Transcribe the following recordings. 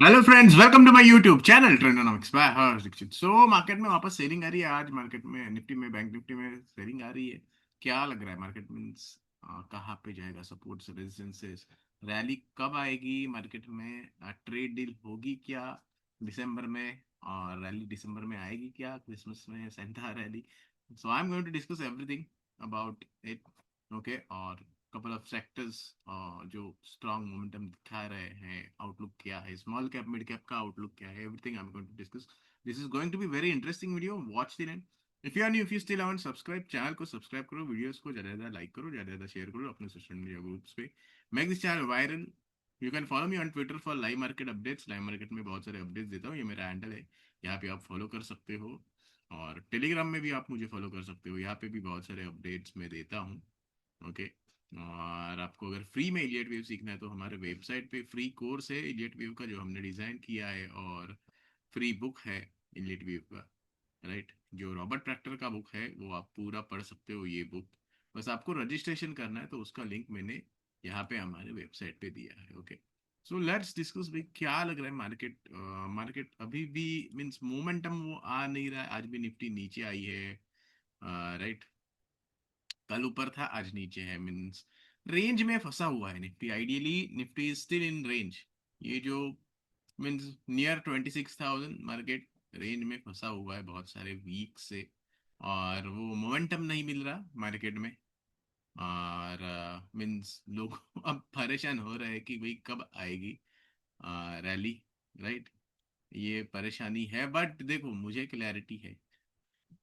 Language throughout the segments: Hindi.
Hello friends, welcome to my YouTube channel Trendonomics by Harsh Dikshit. So market में वापस सेलिंग आ रही है। आज मार्केट में निफ्टी में, बैंक निफ्टी में सेलिंग आ रही है। क्या लग रहा है मार्केट मींस कहाँ पे जाएगा? सपोर्ट्स, रेजिस्टेंसेस, रैली कब आएगी मार्केट में? ट्रेड डील होगी क्या दिसंबर में? और रैली दिसंबर में आएगी क्या? क्रिसमस में Santa rally? So I am going to discuss everything about it. Okay, और कपल ऑफ सेक्टर्स जो स्ट्रांग मोमेंटम दिखा रहे हैं, आउटलुक क्या है, स्मॉल कैप मिड कैप का आउटलुक क्या है, everything I am going to discuss. This is going to be very interesting video, watch till end. If you are new, if you still haven't subscribe, channel को सब्सक्राइब करो, वीडियोस को ज्यादा ज्यादा लाइक करो, ज्यादा ज्यादा शेयर करो अपने सोशल मीडिया ग्रुप्स पे। Make this channel viral. You can follow me on Twitter for live market updates. Live market में बहुत सारे अपडेट्स देता हूँ, ये मेरा हैंडल है, यहाँ पे आप फॉलो कर सकते हो। और टेलीग्राम में भी आप मुझे फॉलो कर सकते हो, यहाँ पे भी बहुत सारे अपडेट्स मैं देता हूँ। ओके। और आपको अगर फ्री में इलियट वेव सीखना है तो हमारे वेबसाइट पे फ्री कोर्स है इलियट वेव का, जो हमने डिजाइन किया है, और फ्री बुक है इलियट वेव का। राइट, जो रॉबर्ट ट्रैक्टर का बुक है वो आप पूरा पढ़ सकते हो, ये बुक। बस आपको रजिस्ट्रेशन करना है, तो उसका लिंक मैंने यहाँ पे हमारे वेबसाइट पे दिया है। ओके, सो लेट्स डिस्कस भाई, क्या लग रहा है मार्केट? मार्केट अभी भी मींस मोमेंटम वो आ नहीं रहा है। आज भी निफ्टी नीचे आई है। राइट, कल ऊपर था, आज नीचे है, मींस रेंज में फंसा हुआ है Nifty. Ideally Nifty is still in range. ये जो मींस नियर 26,000 मार्केट रेंज में फंसा हुआ है बहुत सारे वीक से, और वो मोमेंटम नहीं मिल रहा मार्केट में। और मींस लोग अब परेशान हो रहे हैं कि भाई कब आएगी रैली। राइट, ये परेशानी है, बट देखो मुझे क्लैरिटी है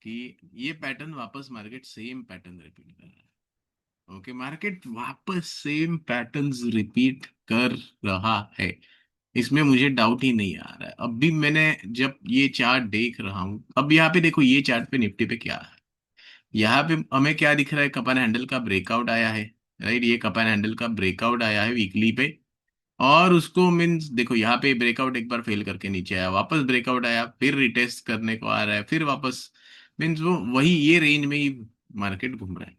कि ये पैटर्न वापस मार्केट सेम पैटर्न रिपीट कर रहा है। ओके, मार्केट वापस सेम पैटर्न्स रिपीट कर रहा है, इसमें मुझे डाउट ही नहीं आ रहा है। अब भी मैंने जब ये चार्ट देख रहा हूं, अब यहाँ पे देखो, ये चार्ट पे निफ्टी पे क्या है? यहाँ पे हमें क्या दिख रहा है? कपन हैंडल का ब्रेकआउट आया है। राइट, ये कपन हैंडल का ब्रेकआउट आया है वीकली पे। और उसको मीन्स देखो, यहाँ पे ब्रेकआउट एक बार फेल करके नीचे आया, वापस ब्रेकआउट आया, फिर रिटेस्ट करने को आ रहा है, फिर वापस। मीन्स वो वही ये रेंज में ही मार्केट घूम रहा है,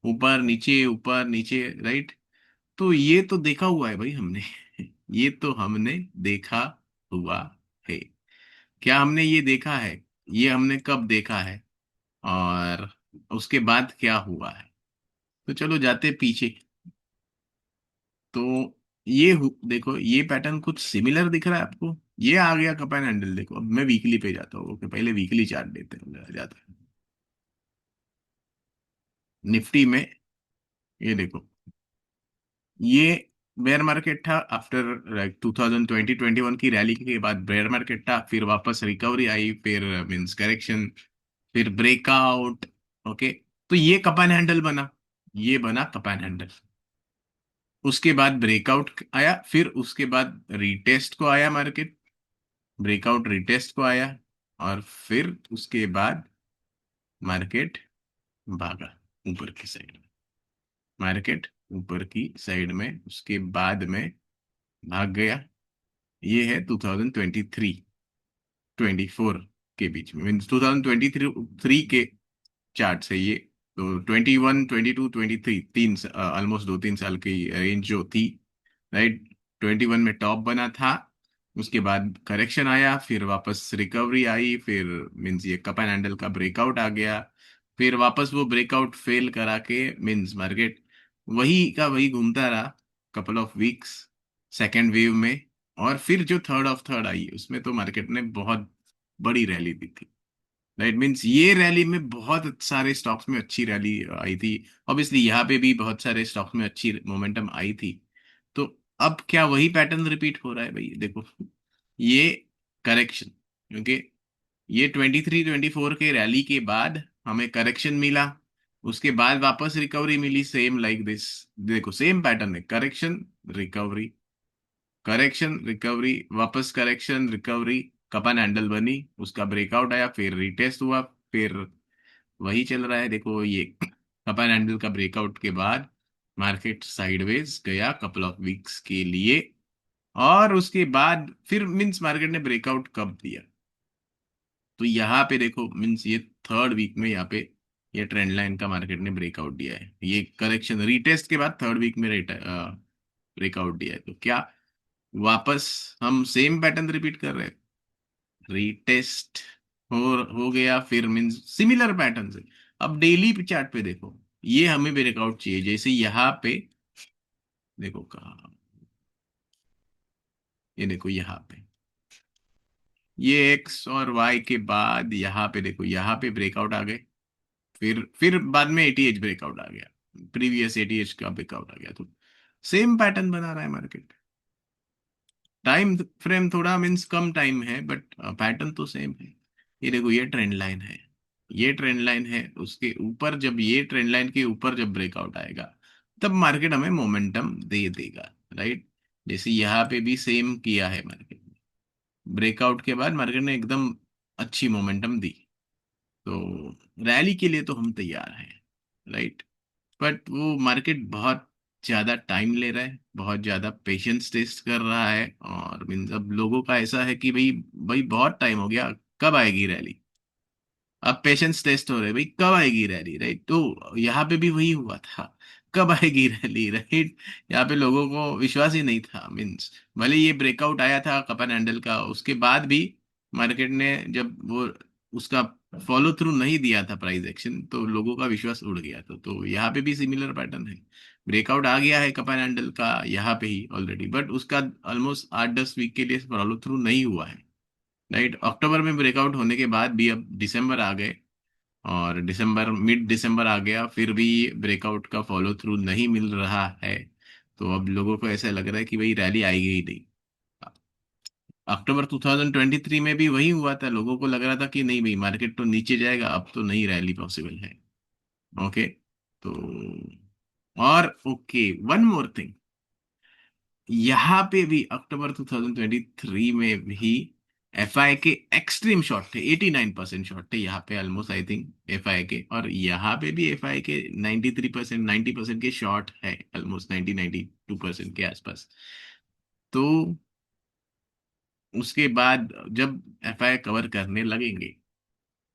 ऊपर नीचे ऊपर नीचे। राइट, तो ये तो देखा हुआ है भाई हमने। ये तो हमने देखा हुआ है। क्या हमने ये देखा है? ये हमने कब देखा है? और उसके बाद क्या हुआ है? तो चलो जाते पीछे। तो देखो, ये पैटर्न कुछ सिमिलर दिख रहा है आपको? ये आ गया कपैन हैंडल। देखो, अब मैं वीकली पे जाता हूँ। ओके, पहले वीकली चार्ट देते हैं, जाता है निफ्टी में। ये देखो, ये बेयर मार्केट था आफ्टर लाइक 2020-21 की रैली के बाद। बेयर मार्केट था, फिर वापस रिकवरी आई, फिर मींस करेक्शन, फिर ब्रेकआउट। ओके, तो ये कपैन हैंडल बना, ये बना कपैन हैंडल। उसके बाद ब्रेकआउट आया, फिर उसके बाद रीटेस्ट को आया मार्केट, ब्रेकआउट रीटेस्ट को आया, और फिर उसके बाद मार्केट भागा ऊपर की साइड में। मार्केट ऊपर की साइड में उसके बाद में भाग गया। ये है 2023 24 के बीच में, मीन्स 2023 के चार्ट से ये। तो 21 22 23, ऑलमोस्ट 2-3 साल की रेंज जो थी। राइट, 21 में टॉप बना था, उसके बाद करेक्शन आया, फिर वापस रिकवरी आई, फिर मीन्स ये कप एंड हैंडल का ब्रेकआउट आ गया, फिर वापस वो ब्रेकआउट फेल करा के मीन्स मार्केट वही का वही घूमता रहा couple of weeks second wave में। और फिर जो थर्ड ऑफ थर्ड आई, उसमें तो मार्केट ने बहुत बड़ी रैली दी थी। राइट, मीन्स ये रैली में बहुत सारे स्टॉक्स में अच्छी रैली आई थी। ऑब्वियसली यहाँ पे भी बहुत सारे स्टॉक्स में अच्छी मोमेंटम आई थी। तो अब क्या वही पैटर्न रिपीट हो रहा है भाई? देखो, ये करेक्शन, क्योंकि ये 23-24 के रैली के बाद हमें करेक्शन मिला, उसके बाद वापस रिकवरी मिली, सेम लाइक दिस। देखो सेम पैटर्न है, करेक्शन रिकवरी, करेक्शन रिकवरी, वापस करेक्शन रिकवरी, कपन हैंडल बनी, उसका ब्रेकआउट आया, फिर रिटेस्ट हुआ, फिर वही चल रहा है। देखो, ये कपन हैंडल का ब्रेकआउट के बाद मार्केट साइडवेज गया कपल ऑफ वीक्स के लिए। और उसके बाद फिर मींस मार्केट ने ब्रेकआउट कब दिया? तो यहाँ पे देखो, मींस ये थर्ड वीक में यहाँ पे ये ट्रेंड लाइन का मार्केट ने ब्रेकआउट दिया है। ये करेक्शन रीटेस्ट के बाद थर्ड वीक में ब्रेकआउट दिया है। तो क्या वापस हम सेम पैटर्न रिपीट कर रहे हैं। रीटेस्ट हो गया, फिर मीन्स सिमिलर पैटर्न से। अब डेली चार्ट पे देखो, ये हमें ब्रेकआउट चाहिए, जैसे यहाँ पे देखो कहा, ये देखो यहाँ पे, ये एक्स और वाई के बाद यहाँ पे देखो, यहाँ पे ब्रेकआउट आ गए, फिर बाद में एटीएच ब्रेकआउट आ गया, प्रीवियस एटीएच का ब्रेकआउट आ गया, तो सेम पैटर्न बना रहा है मार्केट। टाइम फ्रेम थोड़ा मीन्स कम टाइम है, बट पैटर्न तो सेम है। ये देखो, ये ट्रेंड लाइन है, ये ट्रेंड लाइन है, उसके ऊपर जब ये ट्रेंड लाइन के ऊपर जब ब्रेकआउट आएगा, तब मार्केट हमें मोमेंटम दे देगा, राइट। जैसे यहाँ पे भी सेम किया है मार्केट ने, ब्रेकआउट के बाद मार्केट ने एकदम अच्छी मोमेंटम दी, तो रैली के लिए तो हम तैयार हैं, राइट। बट वो मार्केट बहुत ज्यादा टाइम ले रहा है, बहुत ज्यादा पेशेंस टेस्ट कर रहा है, और मीन्स अब लोगों का ऐसा है कि भाई भाई बहुत टाइम हो गया, कब आएगी रैली। अब पेशेंस टेस्ट हो रहे भाई, कब आएगी रैली, राइट। तो यहाँ पे भी वही हुआ था, कब आएगी रैली, राइट। यहाँ पे लोगों को विश्वास ही नहीं था, मीन्स भले ये ब्रेकआउट आया था कपन हैंडल का, उसके बाद भी मार्केट ने जब वो उसका फॉलो थ्रू नहीं दिया था प्राइस एक्शन, तो लोगों का विश्वास उड़ गया था। तो यहाँ पे भी सिमिलर पैटर्न है, ब्रेकआउट आ गया है कपन हैंडल का यहाँ पे ही ऑलरेडी, बट उसका ऑलमोस्ट 8-10 वीक के लिए फॉलो थ्रू नहीं हुआ है, राइट। अक्टूबर में ब्रेकआउट होने के बाद भी अब दिसंबर आ गए, और दिसंबर, मिड दिसंबर आ गया, फिर भी ब्रेकआउट का फॉलो थ्रू नहीं मिल रहा है। तो अब लोगों को ऐसा लग रहा है कि भाई रैली आएगी ही नहीं। अक्टूबर 2023 में भी वही हुआ था, लोगों को लग रहा था कि नहीं भाई मार्केट तो नीचे जाएगा, अब तो नहीं रैली पॉसिबल है। ओके, तो और ओके, वन मोर थिंग, यहाँ पे भी अक्टूबर 2023 में भी एफआई के एक्सट्रीम शॉर्ट थे, 89% शॉर्ट थे यहाँ पे, ऑलमोस्ट आई थिंक एफआई के, और यहाँ पे भी एफआई के 93%, 90% के शॉर्ट है, ऑलमोस्ट 92% के आसपास। तो उसके बाद जब एफआई कवर करने लगेंगे,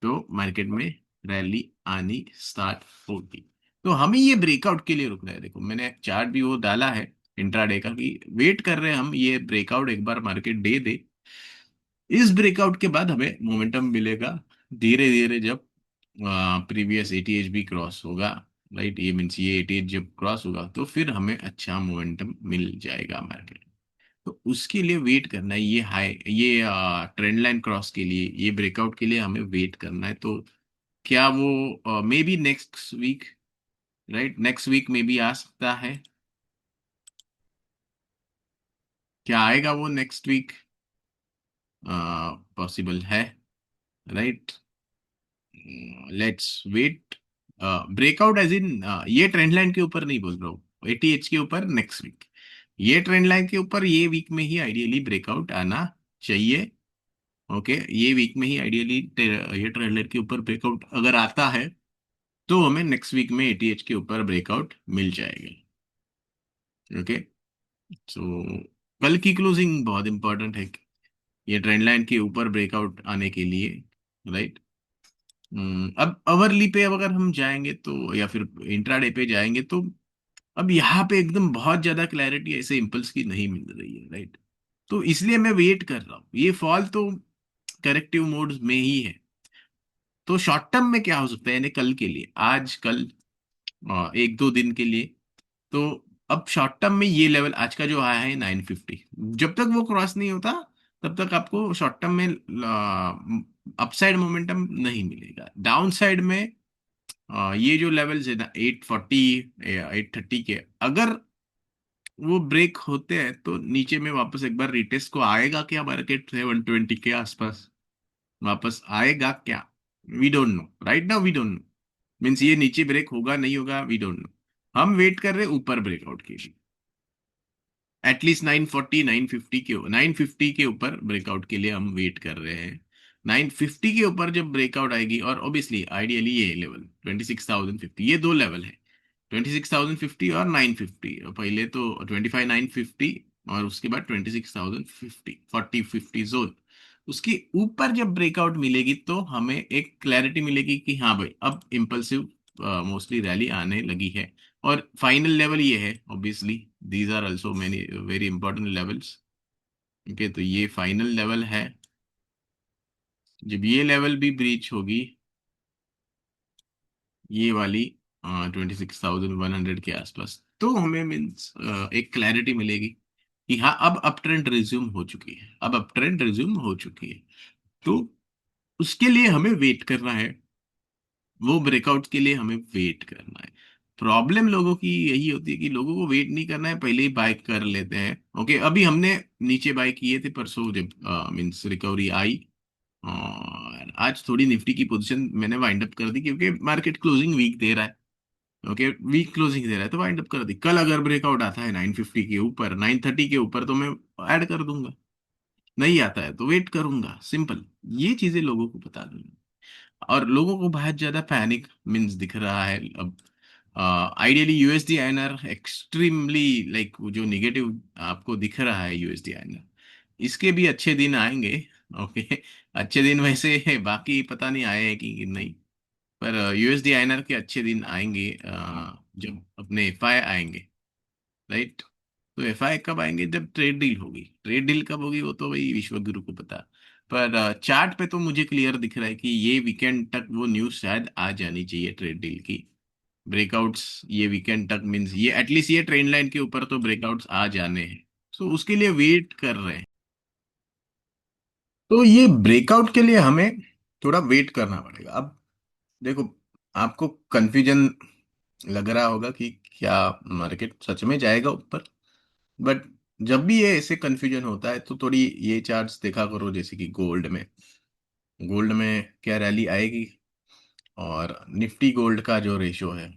तो मार्केट में रैली आनी स्टार्ट होगी। तो हमें ये ब्रेकआउट के लिए रुकना है, देखो मैंने चार्ट भी वो डाला है इंट्राडे का, कि वेट कर रहे हैं हम ये ब्रेकआउट एक बार मार्केट दे दे, इस ब्रेकआउट के बाद हमें मोमेंटम मिलेगा धीरे धीरे, जब प्रीवियस एटीएच भी क्रॉस होगा, राइट। ये मीन्स ये एटीएच जब क्रॉस होगा, तो फिर हमें अच्छा मोमेंटम मिल जाएगा मार्केट। तो उसके लिए वेट करना है, ये हाई, ये ट्रेंड लाइन क्रॉस के लिए, ये ब्रेकआउट के लिए हमें वेट करना है। तो क्या वो maybe next week, right, next week में भी आ सकता है, क्या आएगा वो नेक्स्ट वीक, पॉसिबल है, right. Let's wait. Breakout as in ये ट्रेंड लाइन के ऊपर नहीं बोल रहा हूँ, एटीएच के ऊपर नेक्स्ट वीक, ये ट्रेंड लाइन के ऊपर ये वीक में ही आइडियली ब्रेकआउट आना चाहिए। ओके, ये वीक में ही आइडियली ये ट्रेंड लाइन के ऊपर ब्रेकआउट अगर आता है, तो हमें नेक्स्ट वीक में एटीएच के ऊपर ब्रेकआउट मिल जाएगा। ओके, सो कल की क्लोजिंग बहुत इंपॉर्टेंट है, ये ट्रेंड लाइन के ऊपर ब्रेकआउट आने के लिए, राइट। अब अवरली पे अब अगर हम जाएंगे तो, या फिर इंट्राडे पे जाएंगे तो, अब यहाँ पे एकदम बहुत ज्यादा क्लैरिटी ऐसे इम्पल्स की नहीं मिल रही है, राइट। तो इसलिए मैं वेट कर रहा हूँ, ये फॉल तो करेक्टिव मोड्स में ही है। तो शॉर्ट टर्म में क्या हो सकता है, यानी कल के लिए, आज कल 1-2 दिन के लिए, तो अब शॉर्ट टर्म में ये लेवल आज का जो आया है 950, जब तक वो क्रॉस नहीं होता, तब तक आपको शॉर्ट टर्म में अपसाइड मोमेंटम नहीं मिलेगा। डाउन साइड में ये जो लेवल्स है ना 840 या 830 के, अगर वो ब्रेक होते हैं, तो नीचे में वापस एक बार रिटेस्ट को आएगा क्या मार्केट है 120 के आसपास, वापस आएगा क्या, we don't know, right now we don't know. Means ये नीचे ब्रेक होगा नहीं होगा, वी डोंट नो। हम वेट कर रहे हैं ऊपर ब्रेकआउट के लिए, एटलीस्ट 940, 950 के, 950 के ऊपर ब्रेकआउट के लिए हम वेट कर रहे हैं। 950 के ऊपर जब ब्रेकआउट आएगी, और ऑब्वियसली आइडियली ये लेवल 26,050, ये दो लेवल है, 26,050 और 950, पहले तो 25,950, और उसके बाद 26,050, 40-50 जोन, उसके ऊपर जब ब्रेकआउट मिलेगी, तो हमें एक क्लैरिटी मिलेगी कि हाँ भाई अब इम्पल्सिव मोस्टली रैली आने लगी है। और फाइनल लेवल ये है, obviously these are also many very important levels, okay, तो ये फाइनल लेवल है। जब ये लेवल भी ब्रीच होगी, ये वाली 26,100 के आसपास, तो हमें मीन्स एक क्लैरिटी मिलेगी कि हाँ, अब अप ट्रेंड रिज्यूम हो चुकी है, अब अप ट्रेंड रिज्यूम हो चुकी है। तो उसके लिए हमें वेट करना है, वो ब्रेकआउट के लिए हमें वेट करना है। प्रॉब्लम लोगों की यही होती है कि लोगों को वेट नहीं करना है, पहले ही बाय कर लेते हैं। ओके, अभी हमने नीचे बाय किए थे परसों, जब मीन्स रिकवरी आई, और आज थोड़ी निफ्टी की पोजीशन मैंने वाइंड अप कर दी, क्योंकि मार्केट क्लोजिंग वीक दे रहा है। ओके, वीक क्लोजिंग दे रहा है तो वाइंड अप कर दी। कल अगर ब्रेकआउट आता है 950 के ऊपर, 930 के ऊपर, तो मैं ऐड कर दूंगा। नहीं आता है तो वेट करूंगा, सिंपल। ये चीजें लोगों को बता दूंगा। और लोगों को बहुत ज्यादा पैनिक मीन्स दिख रहा है अब। Ideally USD INR extremely, like जो निगेटिव आपको दिख रहा है यूएसडी आईएनआर, इसके भी अच्छे दिन आएंगे। ओके, अच्छे दिन वैसे बाकी पता नहीं आए हैं कि नहीं, पर यूएसडी आईएनआर के अच्छे दिन आएंगे जब अपने एफआई आएंगे, राइट। तो एफआई कब आएंगे? जब ट्रेड डील होगी। ट्रेड डील कब होगी वो तो भाई विश्व गुरु को पता। पर चार्ट पे तो मुझे क्लियर दिख रहा है कि ये वीकेंड तक वो न्यूज शायद आ जानी चाहिए ट्रेड डील की। ब्रेकआउट्स ये वीकेंड तक मींस ये एटलीस्ट ये ट्रेंड लाइन के ऊपर तो ब्रेकआउट्स आ जाने हैं। सो उसके लिए वेट कर रहे हैं। तो ये ब्रेकआउट के लिए हमें थोड़ा वेट करना पड़ेगा। अब देखो, आपको कंफ्यूजन लग रहा होगा कि क्या मार्केट सच में जाएगा ऊपर। बट जब भी ये ऐसे कंफ्यूजन होता है तो थोड़ी ये चार्ट्स देखा करो, जैसे कि गोल्ड में क्या रैली आएगी, और निफ्टी गोल्ड का जो रेशो है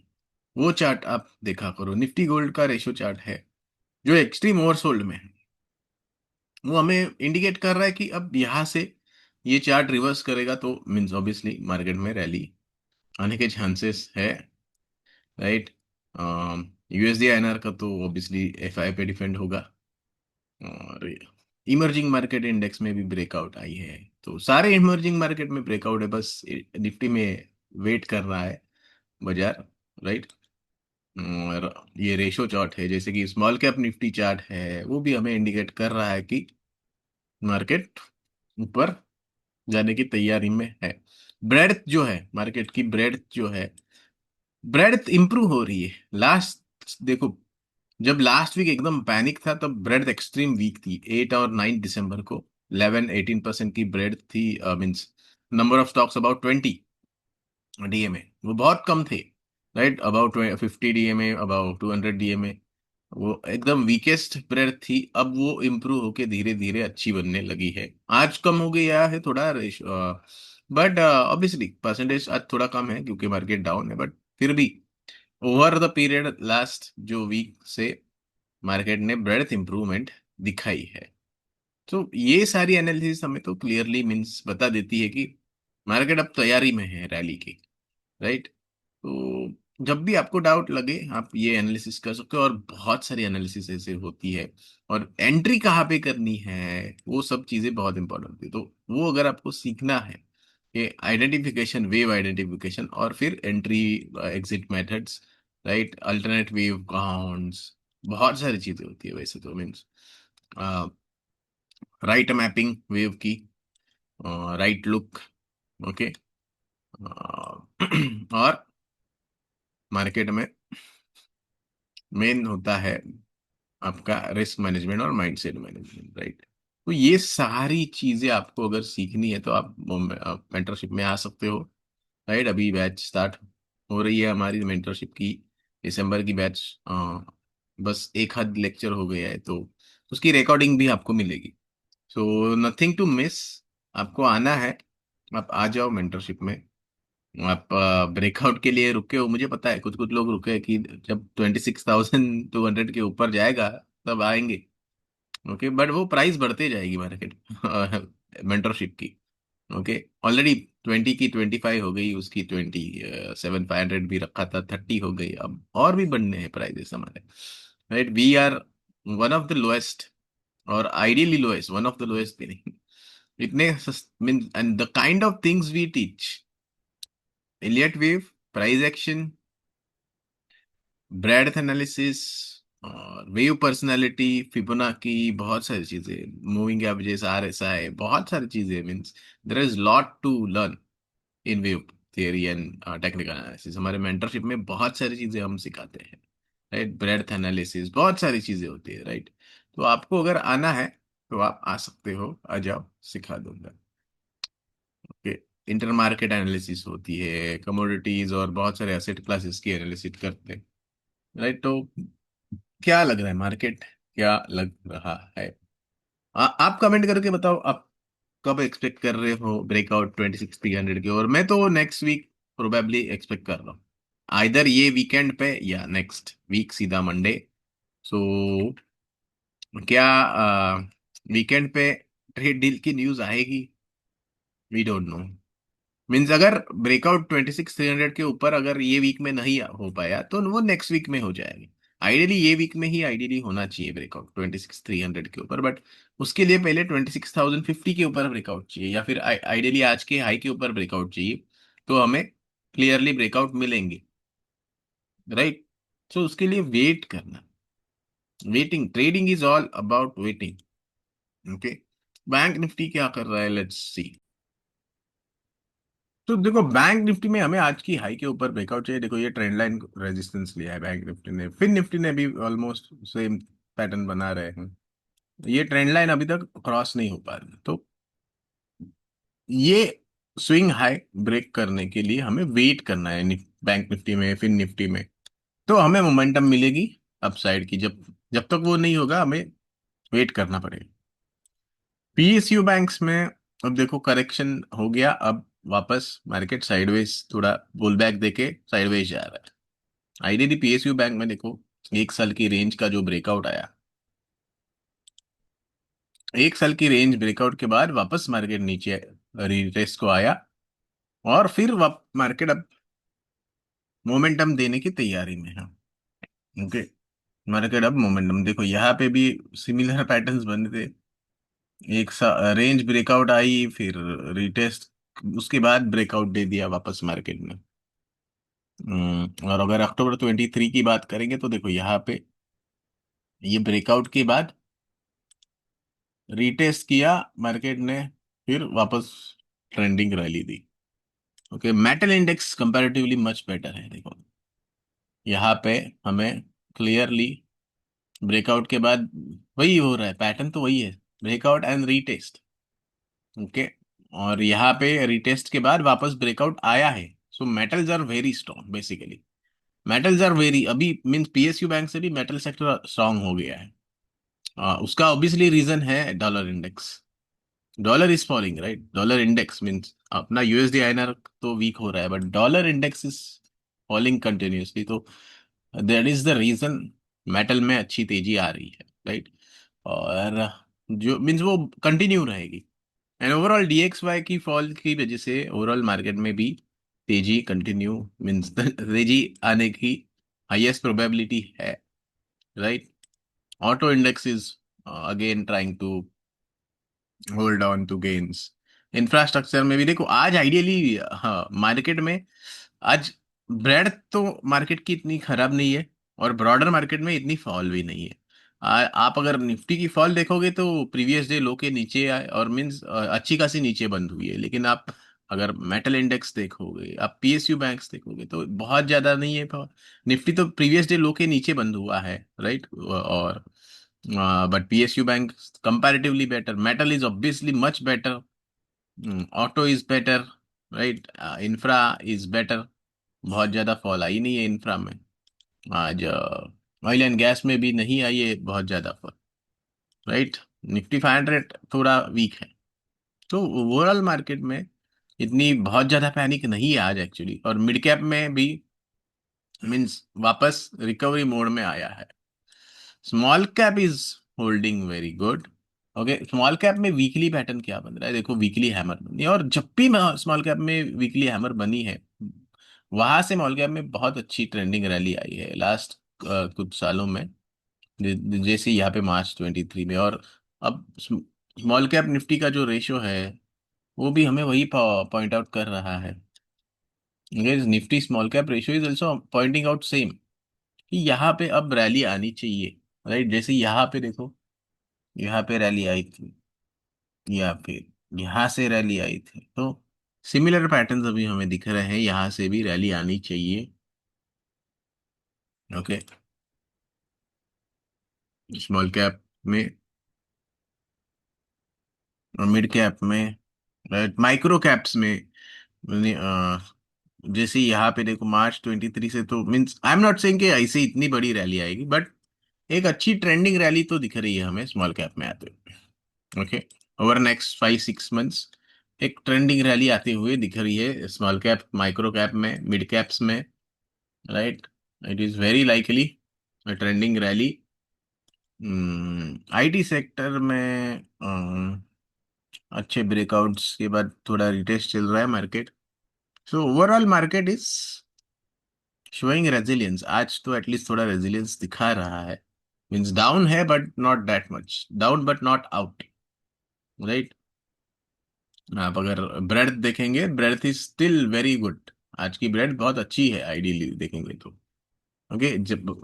वो चार्ट आप देखा करो। निफ्टी गोल्ड का रेशो चार्ट है जो एक्सट्रीम ओवरसोल्ड में है, वो हमें इंडिकेट कर रहा है कि अब यहाँ से ये चार्ट रिवर्स करेगा तो मीन्स ऑब्वियसली मार्केट में रैली आने के चांसेस है, राइट। यूएसडी आईएनआर का तो ऑब्वियसली एफआई पे डिपेंड होगा। और इमर्जिंग मार्केट इंडेक्स में भी ब्रेकआउट आई है, तो सारे इमर्जिंग मार्केट में ब्रेकआउट है, बस निफ्टी में वेट कर रहा है बाजार, राइट। और ये रेशो चार्ट है, जैसे कि स्मॉल कैप निफ्टी चार्ट है, वो भी हमें इंडिकेट कर रहा है कि मार्केट ऊपर जाने की तैयारी में है। ब्रेड्थ जो है मार्केट की, ब्रेड्थ जो है, ब्रेड्थ इंप्रूव हो रही है। लास्ट देखो, जब लास्ट वीक एकदम पैनिक था तब ब्रेड एक्सट्रीम वीक थी। 8 और 9 दिसंबर को 11-18% की ब्रेड थी, means number of stocks about 20 DMA, वो बहुत कम थे, right. About 50 DMA, about 200 DMA, वो एकदम वीकेस्ट ब्रेड थी। अब वो इम्प्रूव होके धीरे धीरे अच्छी बनने लगी है। आज कम हो गया है थोड़ा रेशो, बट ऑब्वियसली परसेंटेज आज थोड़ा कम है क्योंकि मार्केट डाउन है, बट फिर भी ओवर द पीरियड लास्ट जो वीक से मार्केट ने ब्रेडथ इंप्रूवमेंट दिखाई है। तो ये सारी एनालिसिस हमें तो क्लियरली मींस बता देती है कि मार्केट अब तैयारी में है रैली की, राइट। तो जब भी आपको डाउट लगे आप ये एनालिसिस कर सकते हो, और बहुत सारी एनालिसिस ऐसे होती है। और एंट्री कहाँ पे करनी है वो सब चीजें बहुत इंपॉर्टेंट होती है। तो वो अगर आपको सीखना है कि आइडेंटिफिकेशन, वेव आइडेंटिफिकेशन, और फिर entry exit methods, right, alternate wave counts, बहुत सारी चीजें होती है वैसे तो मीन्स। राइट मैपिंग वेव की, राइट लुक, ओके। और मार्केट में मेन होता है आपका रिस्क मैनेजमेंट और माइंडसेट मैनेजमेंट, राइट। तो ये सारी चीजें आपको अगर सीखनी है तो आप मेंटरशिप में आ सकते हो, राइट। अभी बैच स्टार्ट हो रही है हमारी मेंटरशिप की, दिसंबर की बैच। बस एक आध लेक्चर हो गया है तो उसकी रिकॉर्डिंग भी आपको मिलेगी। सो नथिंग टू मिस, आपको आना है, आप आ जाओ मेंटरशिप में। आप ब्रेकआउट के लिए रुके हो, मुझे पता है कुछ कुछ लोग रुके हैं कि जब 26,200 के ऊपर जाएगा तब आएंगे। ओके, बट वो प्राइस बढ़ते जाएगी मार्केट मेंटरशिप की। ओके, ऑलरेडी 20 की 25 हो गई, उसकी 27,500 भी रखा था, 30 हो गई, अब और भी बढ़ने हैं प्राइजेस हमारे, right. We are one of the lowest, और ideally lowest, one of the lowest भी नहीं। इतने mean and the kind of things we teach, Elliott wave, price action, breadth analysis, और वेव पर्सनालिटी, फिबोनाकी, बहुत सारी चीजें, मूविंग एवरेजेस, आरएसआई, बहुत सारी चीजें, means there is lot to learn in wave theory and technical analysis. हमारे मेंटरशिप में बहुत सारी चीजें हम सिखाते हैं, राइट। ब्रेडथ एनालिसिस, बहुत सारी चीजें होती है, राइट। तो आपको अगर आना है तो आप आ सकते हो, आ जाओ, सिखा दूंगा। ओके। इंटर मार्केट एनालिसिस होती है, कमोडिटीज और बहुत सारे एसेट क्लासेस की एनालिसिस करते हैं, राइट। तो क्या लग रहा है मार्केट, क्या लग रहा है? आप कमेंट करके बताओ, आप कब एक्सपेक्ट कर रहे हो ब्रेकआउट 26,300 की? और मैं तो नेक्स्ट वीक प्रोबेबली एक्सपेक्ट कर रहा हूँ, आइदर ये वीकेंड पे या नेक्स्ट वीक सीधा मंडे। सो क्या वीकेंड पे ट्रेड डील की न्यूज आएगी? We don't know. मीन्स अगर ब्रेकआउट 26,300 के ऊपर अगर ये वीक में नहीं हो पाया तो वो नेक्स्ट वीक में हो जाएगी। आइडियली ये वीक में ही आइडियली होना चाहिए ब्रेकआउट 26,300 के ऊपर, बट उसके लिए पहले 26,050 के ऊपर ब्रेकआउट चाहिए, या फिर आइडियली आज के हाई के ऊपर ब्रेकआउट चाहिए, तो हमें क्लियरली ब्रेकआउट मिलेंगे, राइट। तो उसके लिए वेट करना, waiting, trading is all about waiting. Okay. Bank Nifty क्या कर रहा है, लेट्स सी। तो देखो बैंक निफ्टी में हमें आज की हाई के ऊपर ब्रेकआउट चाहिए। देखो ये ट्रेंड लाइन रेजिस्टेंस लिया है बैंक निफ्टी ने, फिर निफ्टी ने भी ऑलमोस्ट सेम पैटर्न बना रहे हैं। ये ट्रेंड लाइन अभी तक क्रॉस नहीं हो पा रही, तो ये स्विंग हाई ब्रेक करने के लिए हमें वेट करना है, बैंक निफ्टी में, फिर निफ्टी में। तो हमें मोमेंटम मिलेगी अपसाइड की, जब जब तक वो नहीं होगा हमें वेट करना पड़ेगा। पीएसयू बैंक्स में अब देखो करेक्शन हो गया, अब वापस मार्केट साइडवेज, थोड़ा पुल बैक देके साइडवेज जा रहा है। आइडियली पीएसयू बैंक में देखो एक साल की रेंज का जो ब्रेकआउट आया, एक साल की रेंज ब्रेकआउट के बाद वापस मार्केट नीचे रिटेस्ट को आया, और फिर मार्केट अब मोमेंटम देने की तैयारी में है। ओके। मार्केट अब मोमेंटम देखो, यहाँ पे भी सिमिलर पैटर्न्स बने थे। एक रेंज ब्रेकआउट आई, फिर रिटेस्ट, उसके बाद ब्रेकआउट दे दिया वापस मार्केट में। और अगर अक्टूबर 23 की बात करेंगे तो देखो यहाँ पे ये ब्रेकआउट के बाद रीटेस्ट किया मार्केट ने, फिर वापस ट्रेंडिंग रैली दी। Okay. Metal index comparatively much better है, देखो यहाँ पे हमें क्लियरली ब्रेकआउट के बाद वही हो रहा है, पैटर्न तो वही है, ब्रेकआउट एंड रीटेस्ट। ओके। और यहाँ पे रीटेस्ट के बाद वापस ब्रेकआउट आया है। So metals are very strong basically, metals are very, अभी मीन्स पीएसयू बैंक से भी मेटल सेक्टर स्ट्रांग हो गया है। उसका ऑब्वियसली रीजन है dollar index. Dollar is falling, right. Dollar index means अपना यूएसडी आईएनआर तो वीक हो रहा है, but dollar index is falling continuously, तो that is the reason metal में अच्छी तेजी आ रही है, राइट। और जो मीन्स वो कंटिन्यू रहेगी, एंड ओवरऑल डीएक्सवाई की फॉल की वजह से ओवरऑल मार्केट में भी तेजी कंटिन्यू, मीन्स तेजी आने की हाईएस्ट प्रोबेबिलिटी है, right. Auto index is again trying to hold on to gains. Infrastructure में भी देखो आज आइडियली, हाँ, मार्केट में आज ब्रेड तो मार्केट की इतनी खराब नहीं है, और ब्रॉडर मार्केट में इतनी फॉल भी नहीं है। आप अगर निफ्टी की फॉल देखोगे तो प्रीवियस डे लो के नीचे आए, और मीन्स अच्छी खासी नीचे बंद हुई है, लेकिन आप अगर मेटल इंडेक्स देखोगे, आप पीएसयू बैंक्स देखोगे तो बहुत ज्यादा नहीं है fall। निफ्टी तो प्रीवियस डे लो के नीचे बंद हुआ है, राइट। और but PSU bank comparatively better, metal is obviously much better, auto is better, right. Infra is better, बहुत ज्यादा फॉल आई नहीं है इंफ्रा में। आज ऑयल एंड गैस में भी नहीं आई है बहुत ज्यादा फॉल, राइट। निफ्टी 500 थोड़ा वीक है। तो ओवरऑल मार्केट में इतनी बहुत ज्यादा पैनिक नहीं है आज एक्चुअली, और मिड कैप में भी मीन्स वापस रिकवरी मोड में आया है। Small cap is holding very good. Okay. Small cap में वीकली पैटर्न क्या बन रहा है, देखो वीकली हैमर बनी है, और जब भी स्मॉल कैप में वीकली हैमर बनी है, वहां से स्मॉल कैप में बहुत अच्छी ट्रेंडिंग रैली आई है लास्ट कुछ सालों में, जैसे यहाँ पे मार्च 23 में। और अब स्मॉल कैप निफ्टी का जो रेशो है वो भी हमें वही पॉइंट आउट कर रहा है। Nifty small cap ratio is also pointing out same, कि यहाँ पे अब रैली आनी चाहिए, राइट। जैसे यहाँ पे देखो, यहाँ पे रैली आई थी, या फिर यहाँ से रैली आई थी, तो सिमिलर पैटर्न्स अभी हमें दिख रहे हैं, यहाँ से भी रैली आनी चाहिए। ओके, स्मॉल कैप में और मिड कैप में, राइट, माइक्रो कैप्स में। जैसे यहाँ पे देखो मार्च 23 से, तो means I am not saying कि ऐसे इतनी बड़ी रैली आएगी, बट एक अच्छी ट्रेंडिंग रैली तो दिख रही है हमें स्मॉल कैप में आते हुए। ओके, ओवर नेक्स्ट 5-6 मंथ्स एक ट्रेंडिंग रैली आती हुई दिख रही है स्मॉल कैप, माइक्रो कैप में, मिड कैप्स में, right. It is very likely trending rally. IT sector में अच्छे ब्रेकआउट्स के बाद थोड़ा रिटेस्ट चल रहा है market. So overall market is showing resilience, आज तो एटलीस्ट थोड़ा रेजिलियंस दिखा रहा है। मीन्स डाउन है but not that much down, but not out, right. आप अगर ब्रेड देखेंगे, bread is still very good. आज की ब्रेड बहुत अच्छी है आइडियली देखेंगे तो। ओके, जब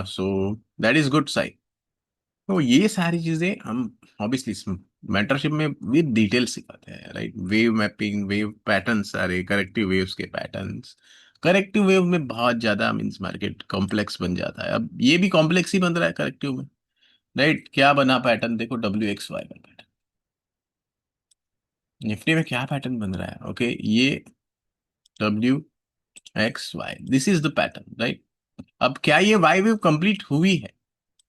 so that is good sign. तो ये सारी चीजें हम ऑब्वियसली मेंटरशिप में विद डिटेल सिखाते हैं, right. Wave mapping, wave pattern, सारे करेक्टिव वेव्स के पैटर्न्स। करेक्टिव वेव में बहुत ज्यादा मीन्स मार्केट कॉम्प्लेक्स बन जाता है, अब ये भी कॉम्प्लेक्स ही बन रहा है करेक्टिव में, राइट। क्या बना पैटर्न, देखो WXY का पैटर्न, निफ्टी में क्या पैटर्न बन रहा है। ओके, ये WXY, this is the pattern, right. अब क्या ये वाई वेव कंप्लीट हुई है,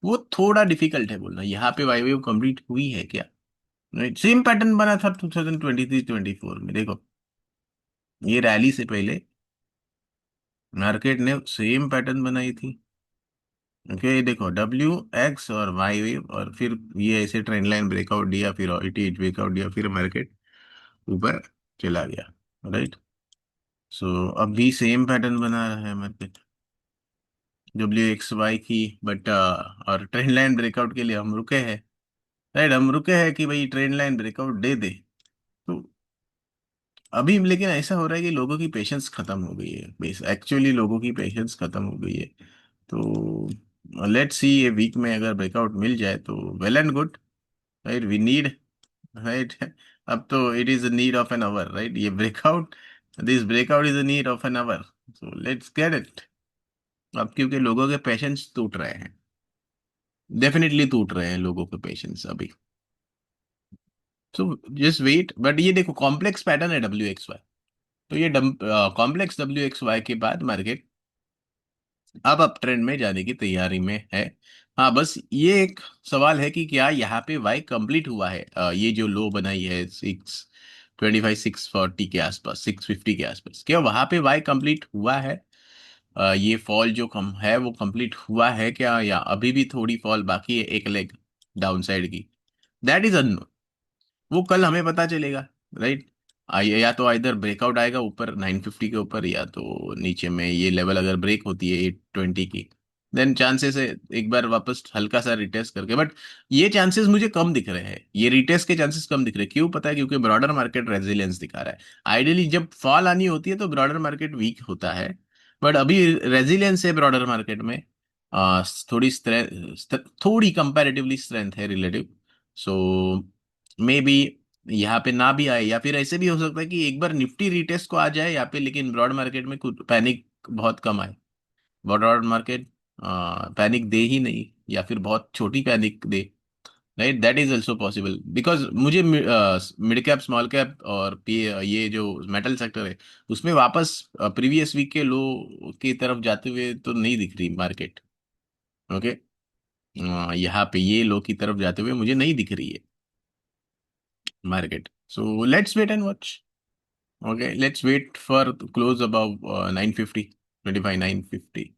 वो थोड़ा डिफिकल्ट है बोलना, यहाँ पे वाई वेव कंप्लीट हुई है क्या, राइट। सेम पैटर्न बना था 2023-24 में, देखो ये रैली से पहले मार्केट ने सेम पैटर्न बनाई थी। ओके, देखो WX और वाई वेव, और फिर ये ऐसे ट्रेंड लाइन ब्रेकआउट दिया, फिर ETH ब्रेकआउट दिया, फिर मार्केट ऊपर चला गया, राइट। सो अब भी सेम पैटर्न बना रहा है मार्केट WXY की, बट और ट्रेंड लाइन ब्रेकआउट के लिए हम रुके हैं, राइट। हम रुके हैं कि भाई ट्रेंड लाइन ब्रेकआउट दे दे। तो अभी लेकिन ऐसा हो रहा है कि लोगों की पेशेंस खत्म हो गई है, बेस एक्चुअली लोगों की पेशेंस खत्म हो गई है। तो लेट्स सी, ये वीक में अगर ब्रेकआउट मिल जाए तो well and good, right. We need, right. अब तो it is need of an hour, right. ये breakout, this breakout is need of an hour, so let's get it. अब क्योंकि लोगों के पेशेंस टूट रहे हैं, डेफिनेटली टूट रहे हैं लोगों के पेशेंस अभी। सो जस्ट वेट, बट ये देखो कॉम्प्लेक्स पैटर्न है WXY, तो ये कॉम्प्लेक्स WXY के बाद मार्केट अब अप ट्रेंड में जाने की तैयारी में है। हाँ, बस ये एक सवाल है कि क्या यहाँ पे वाई कंप्लीट हुआ है, ये जो लो बनाई है 625 640 के आसपास, 650 के आसपास, क्या वहां पे वाई कंप्लीट हुआ है। ये फॉल जो कम है वो कंप्लीट हुआ है क्या, या अभी भी थोड़ी फॉल बाकी है, एक लेग डाउन साइड की, दैट इज अननोन। वो कल हमें पता चलेगा, राइट। या तो इधर ब्रेकआउट आएगा ऊपर 950 के ऊपर, या तो नीचे में ये लेवल अगर ब्रेक होती है 820 की, देन चांसेस है एक बार वापस हल्का सा रिटेस्ट करके, बट ये चांसेस मुझे कम दिख रहे हैं, ये रिटेस्ट के चांसेस कम दिख रहे हैं। क्यों पता है, क्योंकि ब्रॉडर मार्केट रेजिलियंस दिखा रहा है। आइडियली जब फॉल आनी होती है तो ब्रॉडर मार्केट वीक होता है, बट अभी रेजिलियंस है ब्रॉडर मार्केट में, थोड़ी स्ट्रेंथ, थोड़ी कंपैरेटिवली स्ट्रेंथ है रिलेटिव। सो मे बी यहाँ पे ना भी आए, या फिर ऐसे भी हो सकता है कि एक बार निफ्टी रिटेस्ट को आ जाए यहाँ पे, लेकिन ब्रॉड मार्केट में कुछ पैनिक बहुत कम आए, ब्रॉड मार्केट पैनिक दे ही नहीं, या फिर बहुत छोटी panic they, right. That is also possible, because मुझे मिड कैप, स्मॉल कैप और ये जो मेटल सेक्टर है उसमें वापस प्रीवियस वीक के लो की तरफ जाते हुए तो नहीं दिख रही मार्केट। ओके, यहाँ पे ये लो की तरफ जाते हुए मुझे नहीं दिख रही है market. So let's wait and watch. Okay, let's wait for close about 950, 25 950।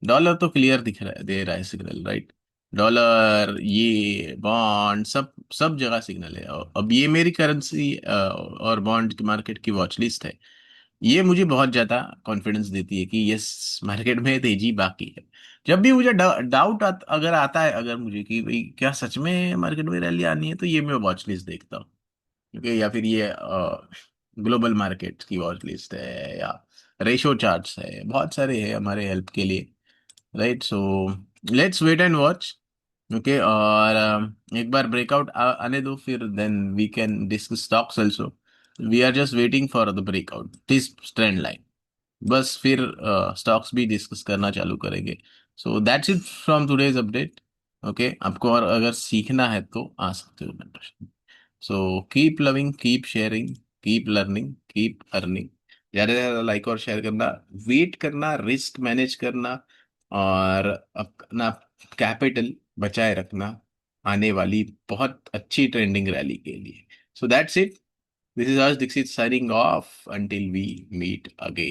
Dollar तो क्लियर दिख रहा है, दे रहा है सिग्नल, राइट। डॉलर, ये बॉन्ड, सब सब जगह सिग्नल है। और अब ये मेरी करेंसी और बॉन्ड मार्केट की वॉच लिस्ट है, ये मुझे बहुत ज्यादा कॉन्फिडेंस देती है कि यस मार्केट में तेजी बाकी है। जब भी मुझे डाउट अगर आता है, अगर मुझे कि भाई क्या सच में मार्केट में रैली आनी है, तो ये मैं वॉच लिस्ट देखता हूँ। क्योंकि या फिर ये ग्लोबल मार्केट्स की वॉच लिस्ट है, या रेशो चार्ट्स है, बहुत सारे हैं हमारे हेल्प के लिए। Right, so let's wait and watch. Okay, और एक बार ब्रेकआउट आने दो, फिर then we can discuss stocks also. We are just waiting for the breakout this trend line, बस फिर स्टॉक्स भी डिस्कस करना चालू करेंगे। So that's it from today's update. Okay, आपको और अगर सीखना है तो आ सकते हो mentorship. So keep loving, keep sharing, keep learning, keep earning. ज़्यादा से ज़्यादा लाइक और शेयर करना, वेट करना, रिस्क मैनेज करना, और अपना कैपिटल बचाए रखना आने वाली बहुत अच्छी ट्रेंडिंग रैली के लिए। सो that's it. This is Harsh Dixit signing off until we meet again.